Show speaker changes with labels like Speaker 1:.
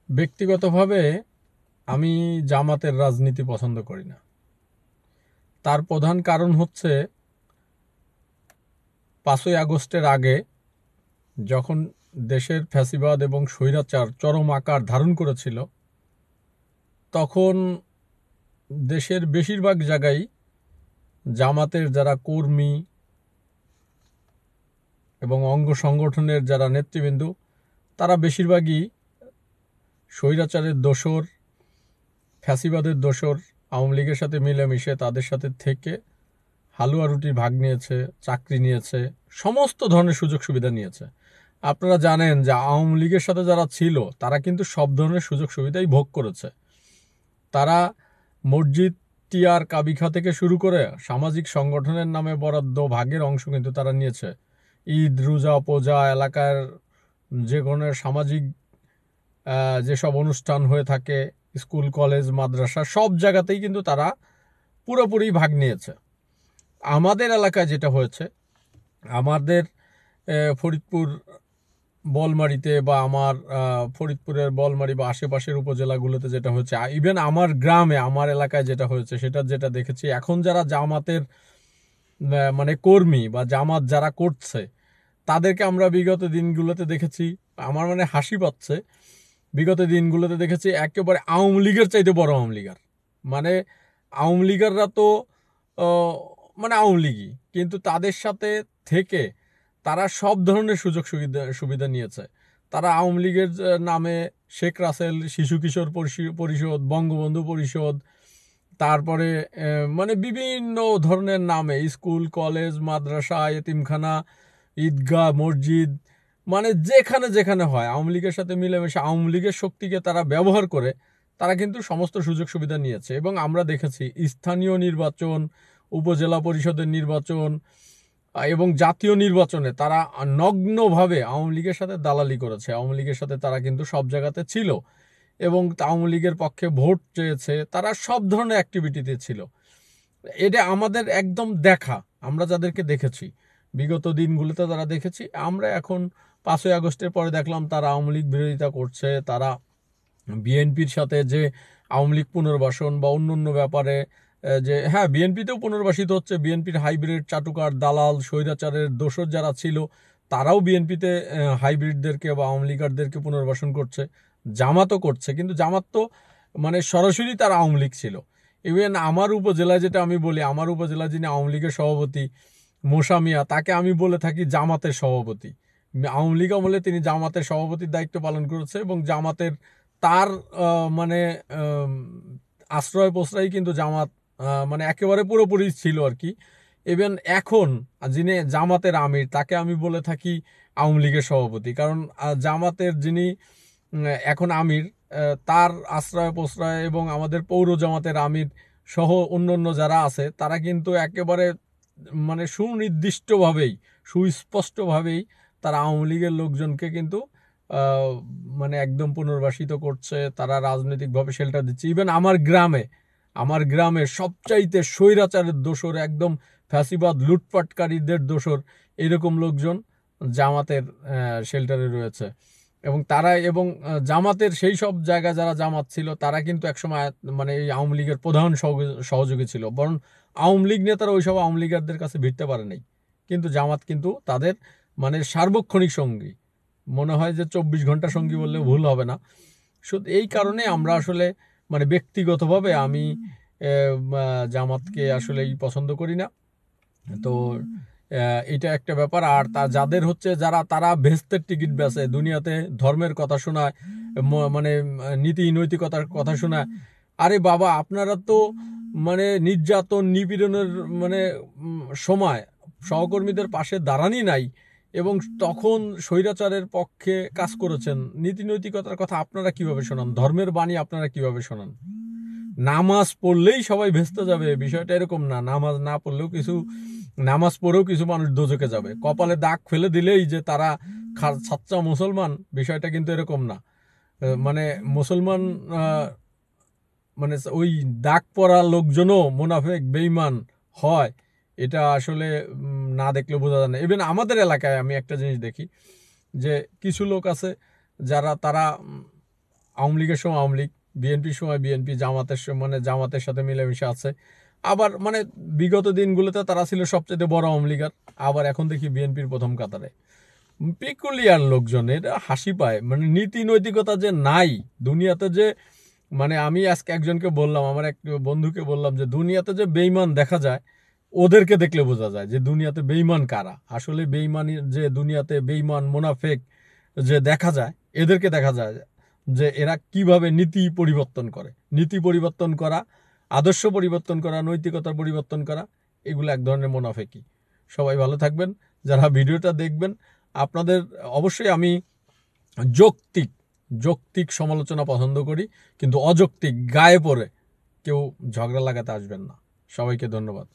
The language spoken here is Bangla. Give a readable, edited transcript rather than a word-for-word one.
Speaker 1: ব্যক্তিগতভাবে আমি জামাতের রাজনীতি পছন্দ করি না। তার প্রধান কারণ হচ্ছে ৫ই আগস্টের আগে যখন দেশের ফ্যাসিবাদ এবং স্বৈরাচার চরম আকার ধারণ করেছিল, তখন দেশের বেশিরভাগ জায়গায় জামাতের যারা কর্মী এবং অঙ্গ সংগঠনের যারা নেতৃবৃন্দ, তারা বেশিরভাগই স্বৈরাচারের দোসর, ফ্যাসিবাদের দোসর, আওয়ামী লীগের সাথে মিলেমিশে তাদের সাথে থেকে হালুয়া রুটির ভাগ নিয়েছে, চাকরি নিয়েছে, সমস্ত ধরনের সুযোগ সুবিধা নিয়েছে। আপনারা জানেন যে আওয়ামী লীগের সাথে যারা ছিল তারা কিন্তু সব ধরনের সুযোগ সুবিধাই ভোগ করেছে। তারা মসজিদ, টিআর, কাবিখা থেকে শুরু করে সামাজিক সংগঠনের নামে বরাদ্দ ভাগের অংশ কিন্তু তারা নিয়েছে। ঈদ, রোজা, পূজা, এলাকার যে কোনো সামাজিক যেসব অনুষ্ঠান হয়ে থাকে, স্কুল, কলেজ, মাদ্রাসা, সব জায়গাতেই কিন্তু তারা পুরোপুরি ভাগ নিয়েছে। আমাদের এলাকায় যেটা হয়েছে, আমাদের ফরিদপুর বলমারিতে বা আমার ফরিদপুরের বলমারি বা আশেপাশের উপজেলাগুলোতে যেটা হয়েছে, ইভেন আমার গ্রামে, আমার এলাকায় যেটা হয়েছে, সেটা যেটা দেখেছি, এখন যারা জামাতের মানে কর্মী বা জামাত যারা করছে, তাদেরকে আমরা বিগত দিনগুলোতে দেখেছি, আমার মানে হাসি পাচ্ছে, বিগত দিনগুলোতে দেখেছি একেবারে আওয়ামী লীগের চাইতে বড় আওয়ামী লীগার। মানে আওয়ামী লীগাররা তো মানে আওয়ামী লীগই, কিন্তু তাদের সাথে থেকে তারা সব ধরনের সুযোগ সুবিধা নিয়েছে। তারা আওয়ামী লীগের নামে শেখ রাসেল শিশু কিশোর পরিষদ, বঙ্গবন্ধু পরিষদ, তারপরে মানে বিভিন্ন ধরনের নামে স্কুল, কলেজ, মাদ্রাসা, এতিমখানা, ঈদগাহ, মসজিদ, মানে যেখানে যেখানে হয় আওয়ামী লীগের সাথে মিলেমিশে আওয়ামী লীগের শক্তিকে তারা ব্যবহার করে তারা কিন্তু সমস্ত সুযোগ সুবিধা নিয়েছে। এবং আমরা দেখেছি স্থানীয় নির্বাচন, উপজেলা পরিষদের নির্বাচন এবং জাতীয় নির্বাচনে তারা নগ্নভাবে আওয়ামী লীগের সাথে দালালি করেছে। আওয়ামী লীগের সাথে তারা কিন্তু সব জায়গাতে ছিল এবং আওয়ামী লীগের পক্ষে ভোট চেয়েছে, তারা সব ধরনের অ্যাক্টিভিটিতে ছিল। এটা আমাদের একদম দেখা, আমরা যাদেরকে দেখেছি বিগত দিনগুলোতে তারা দেখেছি। আমরা এখন ৫ই আগস্টের পরে দেখলাম তারা আওয়ামী লীগ বিরোধিতা করছে, তারা বিএনপির সাথে যে আওয়ামী লীগ পুনর্বাসন বা অন্য অন্য ব্যাপারে যে হ্যাঁ বিএনপিতেও পুনর্বাসিত হচ্ছে, বিএনপির হাইব্রিড, চাটুকার, দালাল, স্বৈরাচারের দোসর যারা ছিল তারাও বিএনপিতে হাইব্রিডদেরকে বা আওয়ামী লীগারদেরকে পুনর্বাসন করছে, জামাতও করছে। কিন্তু জামাত তো মানে সরাসরি তারা আওয়ামী লীগ ছিল। ইভেন আমার উপজেলায় যেটা আমি বলি, আমার উপজেলায় যিনি আওয়ামী লীগের সভাপতি মোসা মিয়া, তাকে আমি বলে থাকি জামাতের সভাপতি। আওয়ামী লীগ আমলে তিনি জামাতের সভাপতির দায়িত্ব পালন করেছে এবং জামাতের তার মানে আশ্রয় প্রশ্রয় কিন্তু জামাত মানে একেবারে পুরোপুরি ছিল আর কি। ইভেন এখন যিনি জামাতের আমির, তাকে আমি বলে থাকি আওয়ামী লীগের সভাপতি, কারণ জামাতের যিনি এখন আমির, তার আশ্রয় প্রশ্রয় এবং আমাদের পৌর জামাতের আমির সহ অন্য যারা আছে তারা কিন্তু একেবারে মানে সুনির্দিষ্টভাবেই, সুস্পষ্টভাবেই তারা আওয়ামী লীগের লোকজনকে কিন্তু মানে একদম পুনর্বাসিত করছে, তারা রাজনৈতিকভাবে শেল্টার দিচ্ছে। ইভেন আমার গ্রামে সবচাইতে স্বৈরাচারের দোসর, একদম ফ্যাসিবাদ লুটপাটকারীদের দোসর, এরকম লোকজন জামাতের শেল্টারে রয়েছে। এবং তারা এবং জামাতের সেই সব জায়গায় যারা জামাত ছিল তারা কিন্তু একসময় মানে এই আওয়ামী লীগের প্রধান সহযোগী ছিল, বরং আওয়ামী লীগ নেতারা ওইসব আওয়ামী লীগারদের কাছে ভিড়তে পারে নাই। কিন্তু জামাত কিন্তু তাদের মানে সার্বক্ষণিক সঙ্গী, মনে হয় যে ২৪ ঘন্টা সঙ্গী বললেও ভুল হবে না। শুধু এই কারণে আমরা আসলে মানে ব্যক্তিগতভাবে আমি জামাতকে আসলেই পছন্দ করি না। তো এটা একটা ব্যাপার। আর যাদের হচ্ছে যারা তারা ভেস্তের টিকিট বেচে, দুনিয়াতে ধর্মের কথা শোনায়, মানে নীতি নৈতিকতার কথা শোনায়। আরে বাবা, আপনারা তো মানে নির্যাতন নিপীড়নের মানে সময় সহকর্মীদের পাশে দাঁড়ানি নাই এবং তখন স্বৈরাচারের পক্ষে কাজ করেছেন। নীতি নৈতিকতার কথা আপনারা কিভাবে শোনান? ধর্মের বাণী আপনারা কিভাবে শোনান? নামাজ পড়লেই সবাই ভেস্তে যাবে, বিষয়টা এরকম না। নামাজ না পড়লেও নামাজ পড়েও কিছু মানুষ দোজখে যাবে। কপালে দাগ ফেলে দিলেই যে তারা সাচ্চা মুসলমান, বিষয়টা কিন্তু এরকম না। মানে মুসলমান মানে ওই দাগ পরা লোকজনও মুনাফিক বেঈমান হয়, এটা আসলে না দেখলে বোঝা যায় না। ইভেন আমাদের এলাকায় আমি একটা জিনিস দেখি যে কিছু লোক আছে যারা তারা আওয়ামী লীগের সময় আওয়ামী লীগ, বিএনপির সময় বিএনপি, জামাতের মানে জামাতের সাথে মিলেমিশে আছে। আবার মানে বিগত দিনগুলোতে তারা ছিল সবচেয়ে বড় আওয়ামী লীগার, আবার এখন দেখি বিএনপির প্রথম কাতারে। পিকুলিয়ার লোকজন, এটা হাসি পায়। মানে নীতি নৈতিকতা যে নাই দুনিয়াতে, যে মানে আমি আজকে একজনকে বললাম, আমার এক বন্ধুকে বললাম যে দুনিয়াতে যে বেইমান দেখা যায়, ওদেরকে দেখলে বোঝা যায় যে দুনিয়াতে বেইমান কারা। আসলে বেইমানি যে দুনিয়াতে বেইমান মুনাফেক যে দেখা যায়, এদেরকে দেখা যায় যে এরা কিভাবে নীতি পরিবর্তন করে। নীতি পরিবর্তন করা, আদর্শ পরিবর্তন করা, নৈতিকতার পরিবর্তন করা, এগুলো এক ধরনের মুনাফেকি। সবাই ভালো থাকবেন। যারা ভিডিওটা দেখবেন, আপনাদের অবশ্যই আমি যৌক্তিক যৌক্তিক সমালোচনা পছন্দ করি, কিন্তু অযৌক্তিক গায়ে পড়ে কেউ ঝগড়া লাগাতে আসবেন না। সবাইকে ধন্যবাদ।